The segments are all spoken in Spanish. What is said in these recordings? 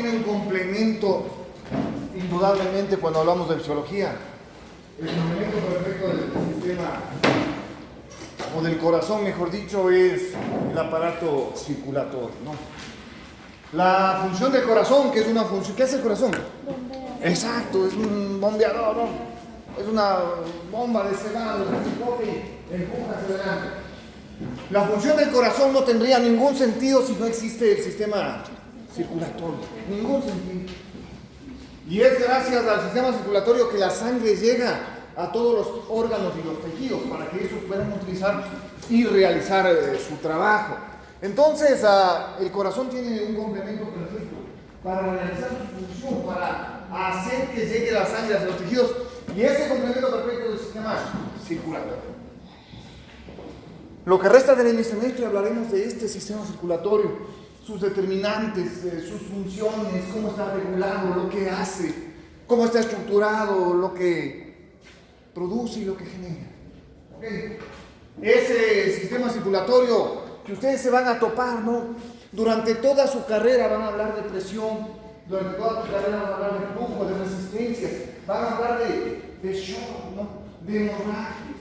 tiene un complemento, indudablemente, cuando hablamos de fisiología. El complemento perfecto del sistema, o del corazón, mejor dicho, es el aparato circulatorio, ¿no? La función del corazón, que es una función... ¿Qué hace el corazón? Exacto, es un bombeador, ¿no? Es una bomba de cebado, que empuja hacia adelante. La función del corazón no tendría ningún sentido si no existe el sistema circulatorio. Ningún sentido. Y es gracias al sistema circulatorio que la sangre llega a todos los órganos y los tejidos para que ellos puedan utilizar y realizar su trabajo. Entonces, el corazón tiene un complemento perfecto para realizar su función, para hacer que llegue la sangre hacia los tejidos. Y ese complemento perfecto del sistema circulatorio. Lo que resta del semestre hablaremos de este sistema circulatorio, sus determinantes, sus funciones, cómo está regulado, lo que hace, cómo está estructurado, lo que produce y lo que genera. ¿Okay? Ese sistema circulatorio que ustedes se van a topar, ¿no? Durante toda su carrera van a hablar de presión, durante toda su carrera van a hablar de flujo, de resistencias, van a hablar de shock, ¿no? De hemorragia.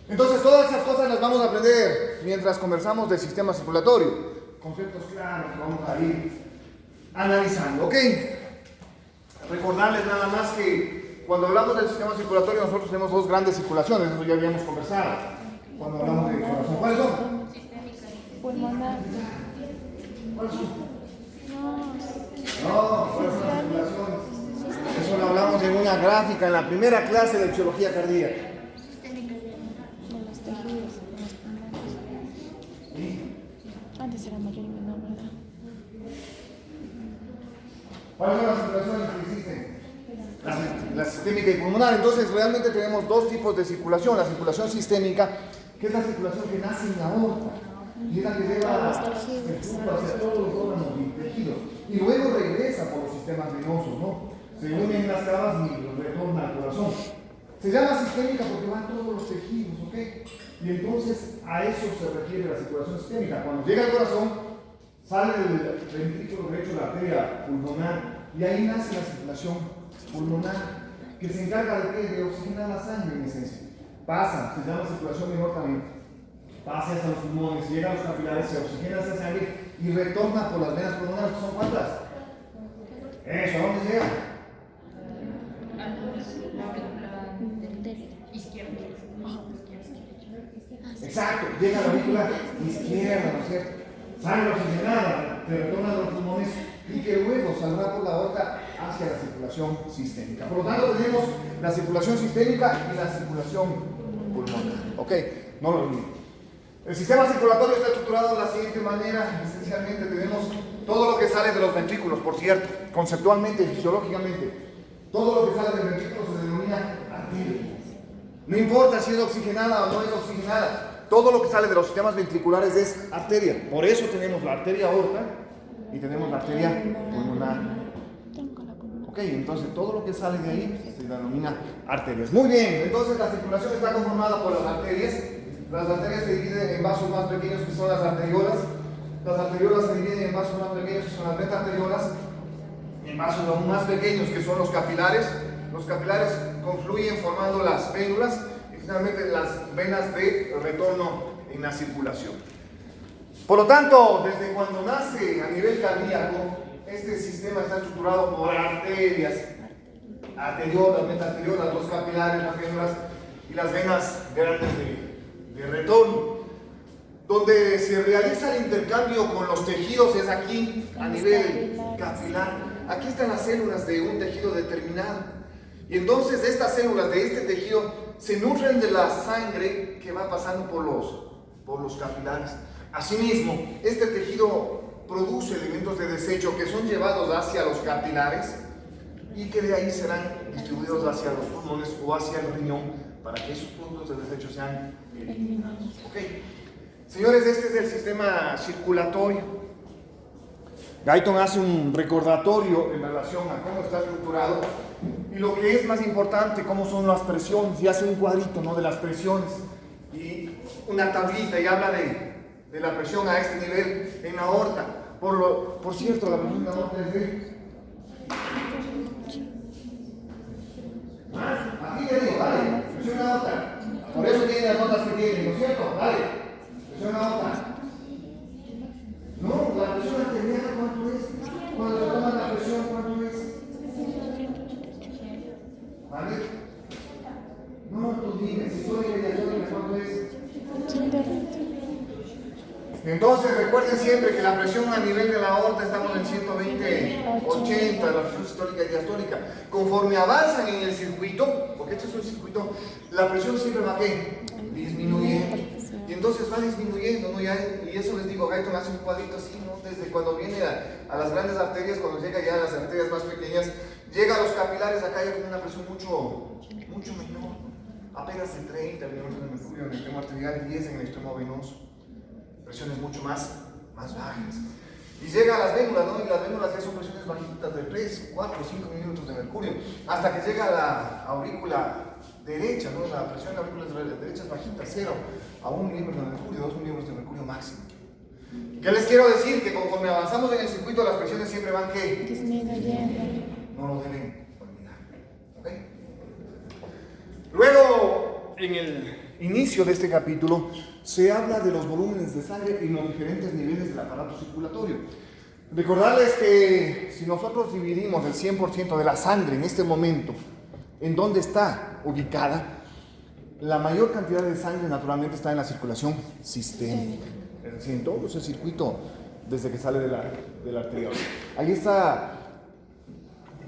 Entonces todas esas cosas las vamos a aprender mientras conversamos del sistema circulatorio. Conceptos claros que vamos a ir analizando, ¿ok? Recordarles nada más que cuando hablamos del sistema circulatorio nosotros tenemos dos grandes circulaciones, eso ya habíamos conversado. Cuando hablamos del corazón, ¿cuáles son? Pulmonar. ¿Cuáles son? No, ¿cuáles son las circulaciones? Eso lo hablamos en una gráfica en la primera clase de fisiología cardíaca. Antes era mayor y menor, ¿verdad? ¿Cuáles son las circulaciones que existen? La sistémica y pulmonar. Entonces, realmente tenemos dos tipos de circulación. La circulación sistémica, que es la circulación que nace en la aorta y es la que lleva el flujo hacia todos los órganos y tejidos. Y luego regresa por los sistemas venosos, ¿no? Se unen las cavas y retorna al corazón. Se llama sistémica porque van todos los tejidos, ¿ok? Y entonces a eso se refiere la circulación sistémica. Cuando llega al corazón, sale del ventrículo derecho la arteria pulmonar y ahí nace la circulación pulmonar, que se encarga de ¿qué? De oxigenar la sangre en esencia. Pasa, se llama circulación menor también. Pasa hasta los pulmones, llega a los capilares, se oxigena esa sangre y retorna por las venas pulmonares. ¿Son cuántas? Eso, ¿a dónde llega? Exacto, llega a la aurícula izquierda, ¿no es cierto? Sangre oxigenada, que retorna a los pulmones y que luego saldrá por la aorta hacia la circulación sistémica. Por lo tanto, tenemos la circulación sistémica y la circulación pulmonar. ¿Ok? No lo olviden. El sistema circulatorio está estructurado de la siguiente manera. Esencialmente tenemos todo lo que sale de los ventrículos, por cierto, conceptualmente y fisiológicamente. Todo lo que sale del ventrículo se denomina arteria. No importa si es oxigenada o no es oxigenada. Todo lo que sale de los sistemas ventriculares es arteria. Por eso tenemos la arteria aorta y tenemos la arteria pulmonar. Ok, entonces todo lo que sale de ahí se denomina arterias. Muy bien, entonces la circulación está conformada por las arterias. Las arterias se dividen en vasos más pequeños que son las arteriolas. Las arteriolas se dividen en vasos más pequeños que son las metaarteriolas. En vasos aún más pequeños que son los capilares. Los capilares confluyen formando las vénulas. Finalmente las venas de retorno en la circulación. Por lo tanto, desde cuando nace a nivel cardíaco, este sistema está estructurado por arterias, arteriolas, metaarteriolas, los capilares, las vénulas y las venas grandes de retorno. Donde se realiza el intercambio con los tejidos es aquí, a nivel capilar. Aquí están las células de un tejido determinado. Y entonces estas células de este tejido se nutren de la sangre que va pasando por los capilares. Asimismo, este tejido produce elementos de desecho que son llevados hacia los capilares y que de ahí serán distribuidos hacia los pulmones o hacia el riñón para que esos productos de desecho sean eliminados. Okay. Señores, este es el sistema circulatorio. Guyton hace un recordatorio en relación a cómo está estructurado y lo que es más importante, cómo son las presiones, y hace un cuadrito, ¿no?, de las presiones y una tablita y habla de la presión a este nivel en la aorta. Por cierto, la presión en la aorta es de Entonces recuerden siempre que la presión a nivel de la aorta estamos en 120/80, la presión sistólica y diastólica. Conforme avanzan en el circuito, porque este es un circuito, la presión siempre va ¿qué? Disminuyendo. Y entonces va disminuyendo, ¿no? Y eso les digo, Guyton hace un cuadrito así, ¿no? Desde cuando viene a las grandes arterias, cuando llega ya a las arterias más pequeñas, llega a los capilares, acá ya con una presión mucho menor, apenas de 30 milímetros de mercurio en el extremo arterial, 10 en el extremo venoso, presiones mucho más bajas. Y llega a las vénulas, ¿no? Y las vénulas ya son presiones bajitas de 3, 4, 5 milímetros de mercurio, hasta que llega a la aurícula derecha, ¿no? La presión en la aurícula derecha es bajita, 0 a 1 milímetro de mercurio, 2 milímetros de mercurio máximo. ¿Qué les quiero decir? Que conforme avanzamos en el circuito, las presiones siempre van ¿qué? Disminuyendo. No lo deben olvidar. ¿Ok? Luego, en el inicio de este capítulo, se habla de los volúmenes de sangre en los diferentes niveles del aparato circulatorio. Recordarles que si nosotros dividimos el 100% de la sangre en este momento, en dónde está ubicada, la mayor cantidad de sangre naturalmente está en la circulación sistémica. Es decir, en todo ese circuito desde que sale de la arteria. Ahí está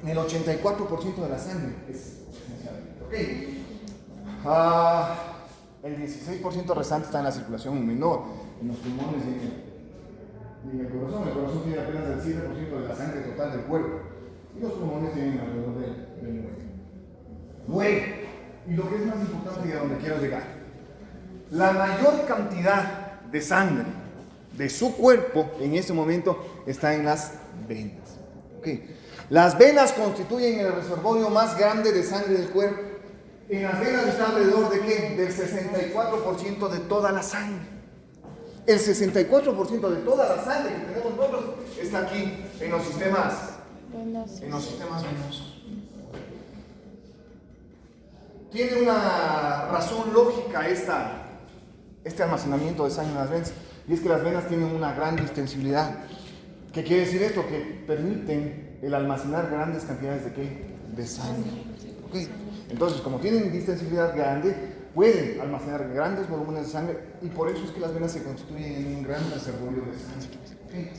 el 84% de la sangre, es esencialmente. El 16% restante está en la circulación menor, en los pulmones y en el corazón. El corazón tiene apenas el 7% de la sangre total del cuerpo y los pulmones tienen alrededor del 9%. Bueno, y lo que es más importante y a donde quiero llegar, la mayor cantidad de sangre de su cuerpo en este momento está en las venas. ¿Okay? Las venas constituyen el reservorio más grande de sangre del cuerpo. En las venas está alrededor de ¿qué? Del 64% de toda la sangre. El 64% de toda la sangre que tenemos nosotros está aquí en los sistemas venosos. Tiene una razón lógica este almacenamiento de sangre en las venas, y es que las venas tienen una gran distensibilidad. ¿Qué quiere decir esto? Que permiten el almacenar grandes cantidades de ¿qué? De sangre. ¿Okay? Entonces, como tienen distensibilidad grande, pueden almacenar grandes volúmenes de sangre, y por eso es que las venas se constituyen en un gran reservorio de sangre. ¿Okay?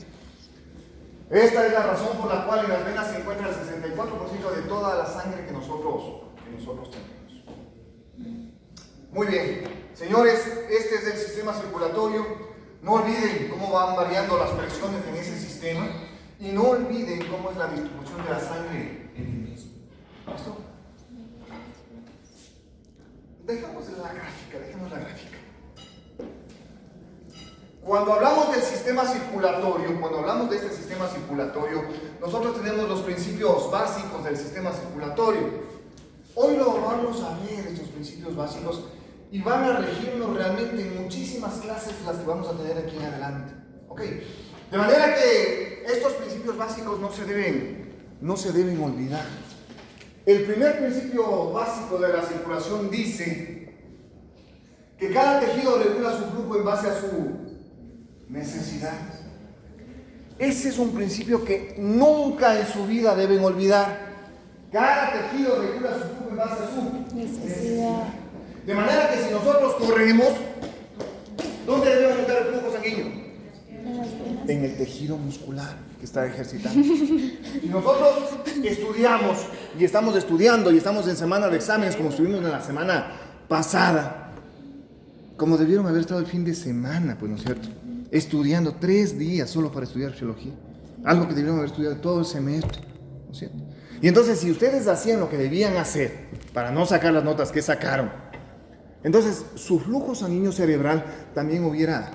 Esta es la razón por la cual en las venas se encuentra el 64% de toda la sangre que nosotros tenemos. Muy bien, señores, este es el sistema circulatorio. No olviden cómo van variando las presiones en ese sistema, y no olviden cómo es la distribución de la sangre en el mismo. ¿Listo? Dejemos la gráfica. Cuando hablamos del sistema circulatorio, cuando hablamos de este sistema circulatorio, nosotros tenemos los principios básicos del sistema circulatorio. Hoy lo vamos a ver, estos principios básicos, y van a regirnos realmente en muchísimas clases las que vamos a tener aquí en adelante. ¿Ok? De manera que estos principios básicos no se deben olvidar. El primer principio básico de la circulación dice que cada tejido regula su flujo en base a su necesidad. Ese es un principio que nunca en su vida deben olvidar. Cada tejido regula su flujo en base a su necesidad. De manera que si nosotros corremos, ¿dónde debemos notar el flujo sanguíneo? En el tejido muscular que está ejercitando. Y nosotros estudiamos y estamos estudiando y estamos en semana de exámenes, como estuvimos en la semana pasada, como debieron haber estado el fin de semana, pues, ¿no es cierto? Estudiando 3 días solo para estudiar fisiología, algo que debieron haber estudiado todo el semestre, ¿no es cierto? Y entonces, si ustedes hacían lo que debían hacer para no sacar las notas que sacaron, entonces su flujo sanguíneo cerebral también hubiera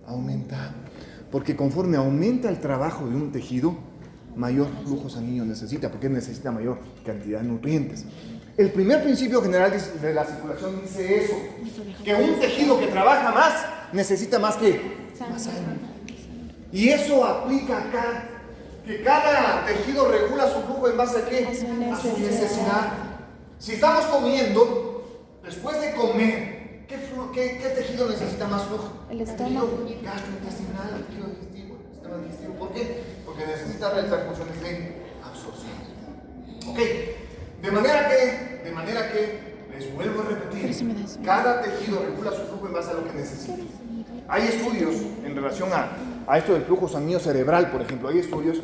aumentado, porque conforme aumenta el trabajo de un tejido, mayor flujo sanguíneo necesita, porque necesita mayor cantidad de nutrientes. El primer principio general de la circulación dice eso, que un tejido que trabaja más necesita más sangre. Y eso aplica acá, que cada tejido regula su flujo en base a ¿qué? A su necesidad. Si estamos comiendo, después de comer, ¿qué tejido necesita más flujo? El estómago. Gastrointestinal, el tejido digestivo, el sistema digestivo. ¿Por qué? Porque necesita realizar funciones de absorción. Ok, de manera que, les vuelvo a repetir, cada tejido regula su flujo en base a lo que necesita. Hay estudios en relación a esto del flujo sanguíneo cerebral, por ejemplo. Hay estudios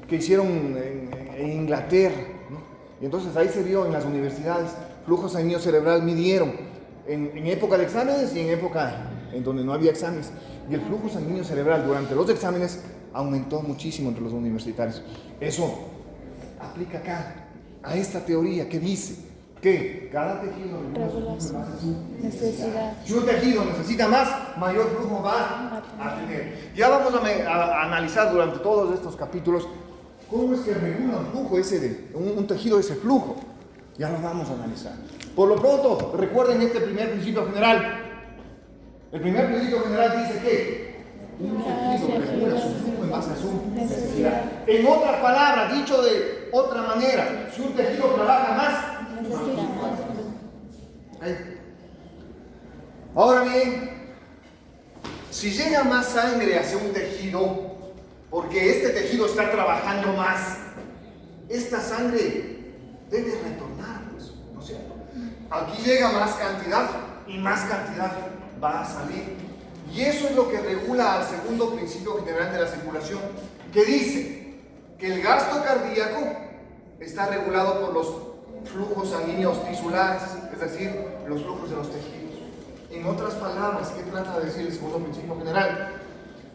que hicieron en Inglaterra, ¿no? Y entonces ahí se vio en las universidades, flujo sanguíneo cerebral midieron en época de exámenes y en época en donde no había exámenes. Y el flujo sanguíneo cerebral durante los exámenes aumentó muchísimo entre los universitarios. Eso aplica acá, a esta teoría que dice que cada tejido regula su necesidad. Si un tejido necesita más, mayor flujo va a tener. Ya vamos a analizar durante todos estos capítulos cómo es que regula un flujo un tejido ese flujo. Ya lo vamos a analizar. Por lo pronto, recuerden este primer principio general. El primer principio general dice que un tejido regula su flujo en base a su necesidad. En otras palabras, dicho de otra manera, si un tejido trabaja más, ahora bien, si llega más sangre hacia un tejido, porque este tejido está trabajando más, esta sangre debe retornar, pues, ¿no es cierto? Aquí llega más cantidad y más cantidad va a salir. Y eso es lo que regula al segundo principio general de la circulación, que dice que el gasto cardíaco está regulado por los flujos sanguíneos tisulares, es decir, los flujos de los tejidos. En otras palabras, ¿qué trata de decir el segundo principio general?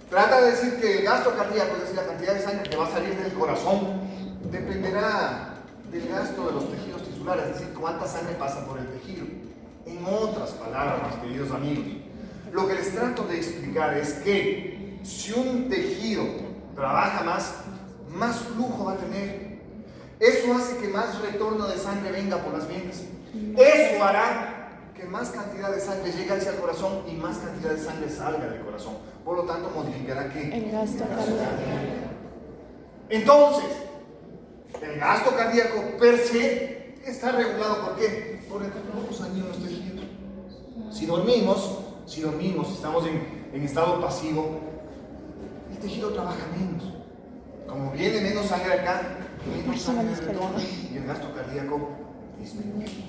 Trata de decir que el gasto cardíaco, es decir, la cantidad de sangre que va a salir del corazón, dependerá del gasto de los tejidos tisulares, es decir, cuánta sangre pasa por el tejido. En otras palabras, mis queridos amigos, lo que les trato de explicar es que si un tejido trabaja más flujo va a tener. Eso hace que más retorno de sangre venga por las venas. Eso hará que más cantidad de sangre llegue hacia el corazón y más cantidad de sangre salga del corazón. Por lo tanto, modificará ¿qué? El gasto cardíaco. Entonces, el gasto cardíaco per se está regulado ¿por qué? Por el flujo sanguíneo en los tejidos. Si dormimos, estamos en estado pasivo, el tejido trabaja menos. Como viene menos sangre acá, menos sangre retorna y el gasto cardíaco disminuye.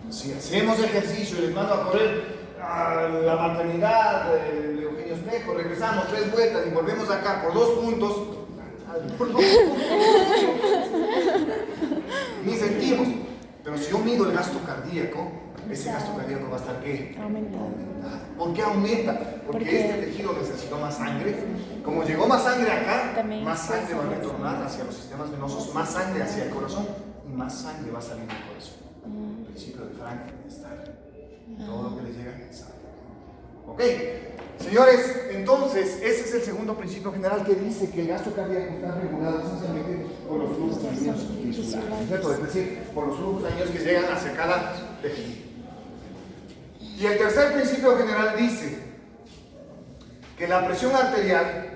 Si hacemos ejercicio y les mando a correr a la maternidad de Eugenio Espejo, regresamos 3 vueltas y volvemos acá por 2 puntos, ni sentimos. Pero si yo mido el gasto cardíaco, ese gasto cardíaco va a estar ¿qué? Aumentado. ¿Por qué aumenta? Porque este tejido necesitó más sangre. Como llegó más sangre acá, también más sangre va a retornar hacia los sistemas venosos, más sangre hacia el corazón y más sangre va a salir del corazón. El principio de Frankenstein. Todo lo que le llega sale. ¿Ok? Señores, entonces, ese es el segundo principio general que dice que el gasto cardíaco está regulado esencialmente por los flujos sanguíneos tisulares, es decir, por los flujos sanguíneos que llegan hacia cada tejido. Y el tercer principio general dice que la presión arterial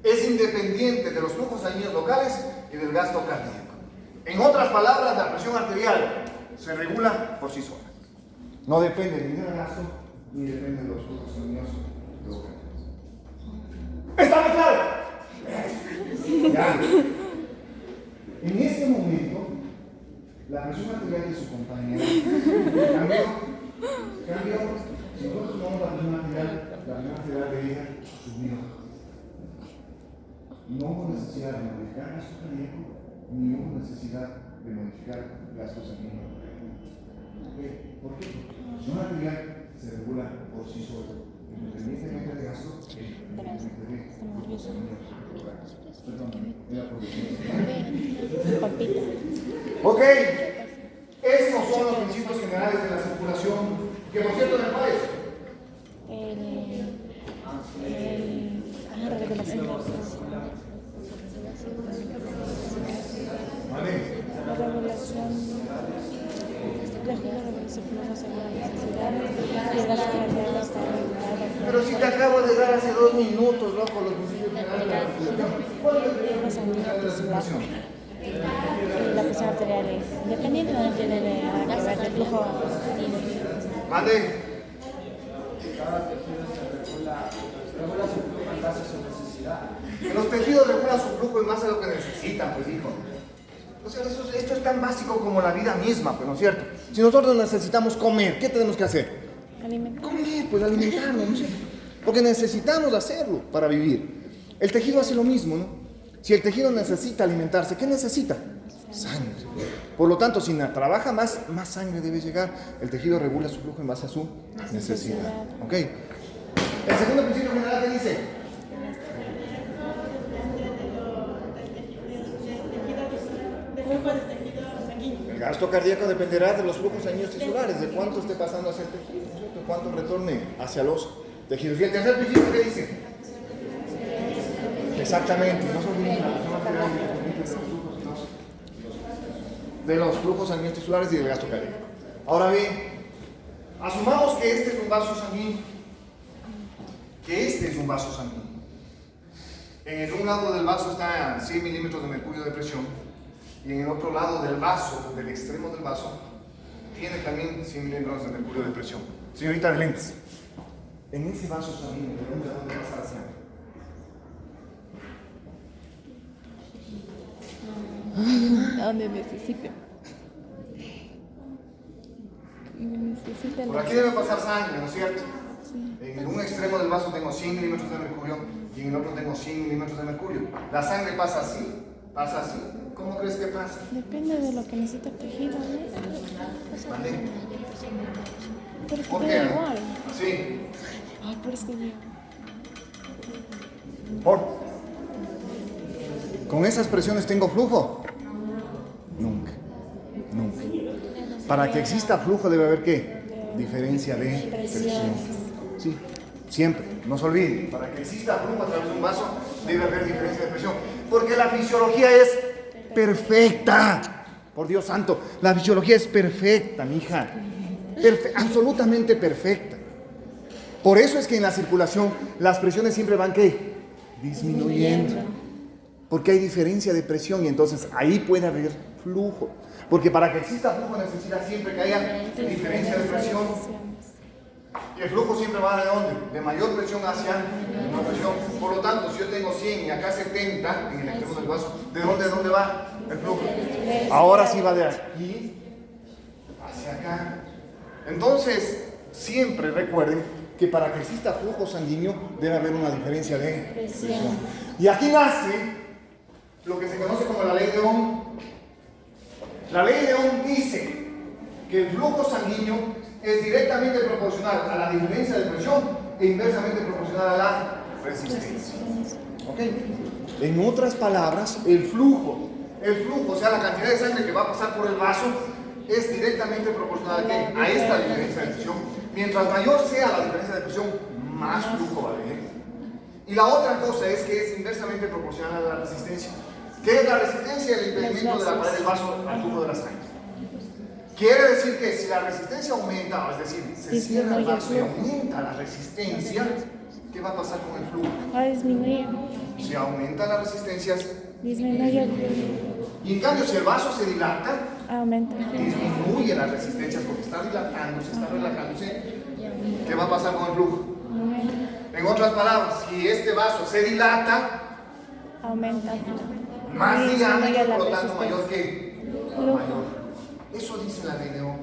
es independiente de los flujos sanguíneos locales y del gasto cardíaco. En otras palabras, la presión arterial se regula por sí sola. No depende ni del gasto ni depende de los flujos sanguíneos locales. ¿Está muy claro? Ya. En este momento, la presión arterial de su compañera cambió. Si nosotros tomamos la presión arterial de ella subió. No hubo necesidad de modificar gasto cardíaco, ni hubo necesidad de modificar gastos sanguíneos. ¿Por qué? La presión arterial se regula por sí sola, independientemente de gasto, Ok, estos son los principios generales de la circulación, que por cierto, ¿en el país? La regulación de la regulación pero si te acabo de dar hace 2 minutos, loco, los principios generales de la circulación. ¿Cuál es el principio general de la circulación? La presión arterial es independiente, no tiene que ver del flujo. Mande. Los tejidos regulan su flujo en base a lo que necesitan, pues hijo. O sea, esto es tan básico como la vida misma, pues, ¿no es cierto? Si nosotros necesitamos comer, ¿qué tenemos que hacer? Alimentar. Comer, pues alimentarnos, ¿no es cierto? Porque necesitamos hacerlo para vivir. El tejido hace lo mismo, ¿no? Si el tejido necesita alimentarse, ¿qué necesita? Sangre. Por lo tanto, si trabaja más sangre debe llegar. El tejido regula su flujo en base a su necesidad. ¿Ok? El segundo principio general, ¿qué dice? El gasto cardíaco dependerá de los flujos sanguíneos tisulares, de cuánto esté pasando hacia el tejido, ¿cierto? Cuánto retorne hacia los tejidos. Y el tercer principio, ¿qué dice? Exactamente, no son de los flujos sanguíneos tisulares y del gasto cardíaco. Ahora bien, asumamos que este es un vaso sanguíneo. En un lado del vaso está 100 milímetros de mercurio de presión y en el otro lado del vaso, del extremo del vaso, tiene también 100 milímetros de mercurio de presión. Señorita de lentes, en ese vaso sanguíneo, ¿de dónde pasa la sangre? Donde necesite. Por aquí debe pasar sangre, ¿no es cierto? Sí. En un extremo del vaso tengo 100 milímetros de mercurio y en el otro tengo 100 milímetros de mercurio. La sangre pasa así. ¿Cómo crees que pasa? Depende de lo que necesita el tejido, ¿no? ¿Vale? Pero es que ¿Por te qué? da igual. Así. Ay, pero este día. ¿Con esas presiones tengo flujo? Nunca. Para que exista flujo debe haber ¿qué? Diferencia de presión. Sí, siempre, no se olviden. Para que exista flujo a través de un vaso debe haber diferencia de presión. Porque la fisiología es perfecta. Por Dios santo, la fisiología es perfecta, mija. Absolutamente perfecta. Por eso es que en la circulación las presiones siempre van ¿qué? Disminuyendo. Porque hay diferencia de presión y entonces ahí puede haber flujo. Porque para que exista flujo necesita siempre que haya diferencia de presión. Y el flujo siempre va de dónde? De mayor presión hacia menor presión. Por lo tanto, si yo tengo 100 y acá 70 en el extremo del vaso, ¿de dónde va el flujo? Ahora sí va de aquí hacia acá. Entonces, siempre recuerden que para que exista flujo sanguíneo debe haber una diferencia de presión. Y aquí nace lo que se conoce como la ley de Ohm. La ley de Ohm dice que el flujo sanguíneo es directamente proporcional a la diferencia de presión e inversamente proporcional a la resistencia. ¿Ok? En otras palabras, el flujo, o sea, la cantidad de sangre que va a pasar por el vaso es directamente proporcional ¿a qué? A esta diferencia de presión. Mientras mayor sea la diferencia de presión, más flujo va a haber. Y la otra cosa es que es inversamente proporcional a la resistencia. ¿Qué es la resistencia? El impedimento de la pared del vaso al flujo de la sangre. Quiere decir que si la resistencia aumenta, es decir, se cierra el vaso y aumenta la resistencia, ¿qué va a pasar con el flujo? Va a disminuir. Si aumenta las resistencias, Disminuye. y en cambio si el vaso se dilata, Aumenta. disminuye las resistencias porque está dilatándose, está relajándose. ¿Qué va a pasar con el flujo? En otras palabras, si este vaso se dilata, Aumenta. más dinámico, Disminuye la por lo tanto resistencia. mayor que mayor. Eso dice la ley de Ohm.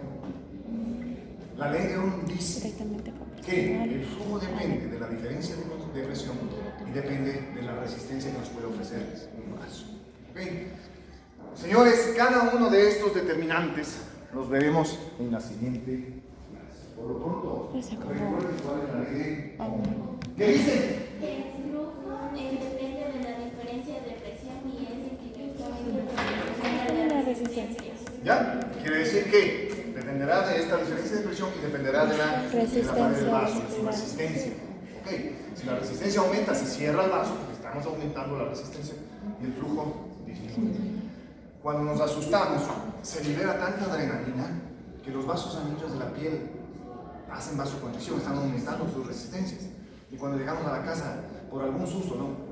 La ley de Ohm dice Directamente que proporcional. el flujo depende de la diferencia de presión y depende de la resistencia que nos puede ofrecer un vaso. ¿Okay? Señores, cada uno de estos determinantes los veremos en la siguiente clase. Por lo pronto, recuerden cuál es la ley de Ohm. ¿Qué dice? El flujo depende de la diferencia de presión y es indirectamente proporcional a la resistencia. ¿Ya? Quiere decir que dependerá de esta diferencia de presión y dependerá de la pared del vaso, de su resistencia. ¿Okay? Si la resistencia aumenta, se cierra el vaso, porque estamos aumentando la resistencia y el flujo disminuye. Cuando nos asustamos, se libera tanta adrenalina que los vasos sanguíneos de la piel hacen vasoconstricción, están aumentando sus resistencias. Y cuando llegamos a la casa, por algún susto, ¿no?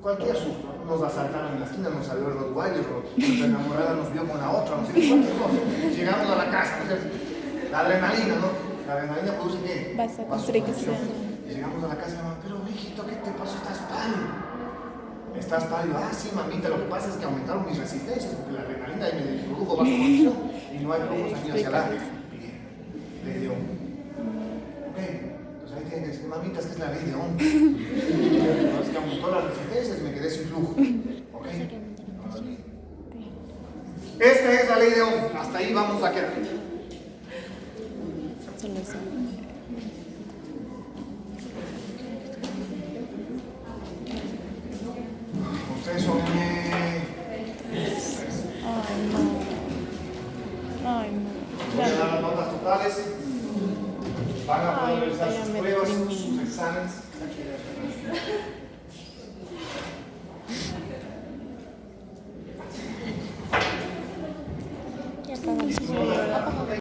Cualquier susto, nos asaltaron en la esquina, nos salió el Rottweiler, nuestra enamorada nos vio con la otra, no sé cualquier cosa. Llegamos a la casa, ¿no? La adrenalina, ¿no? La adrenalina produce ¿qué? Vasoconstricción. Y llegamos a la casa y mamá, pero mijito, ¿qué te pasó? ¿Estás pálido? ¿Estás pálido? Ah, sí, mamita, lo que pasa es que aumentaron mis resistencias porque la adrenalina ahí me produjo vasoconstricción y no hay flujo sanguíneo hacia la piel. Le dio. Ok, entonces ahí tienes que decir, mamita, es que es la ley de Esta es la ley de Ohm. Hasta ahí vamos a quedar. Solo eso. Ustedes son Ay, no. Ay, no. voy a dar las notas totales. Van a poder Ay, realizar ya sus me pruebas, deprimí. sus exámenes. Ya acabamos.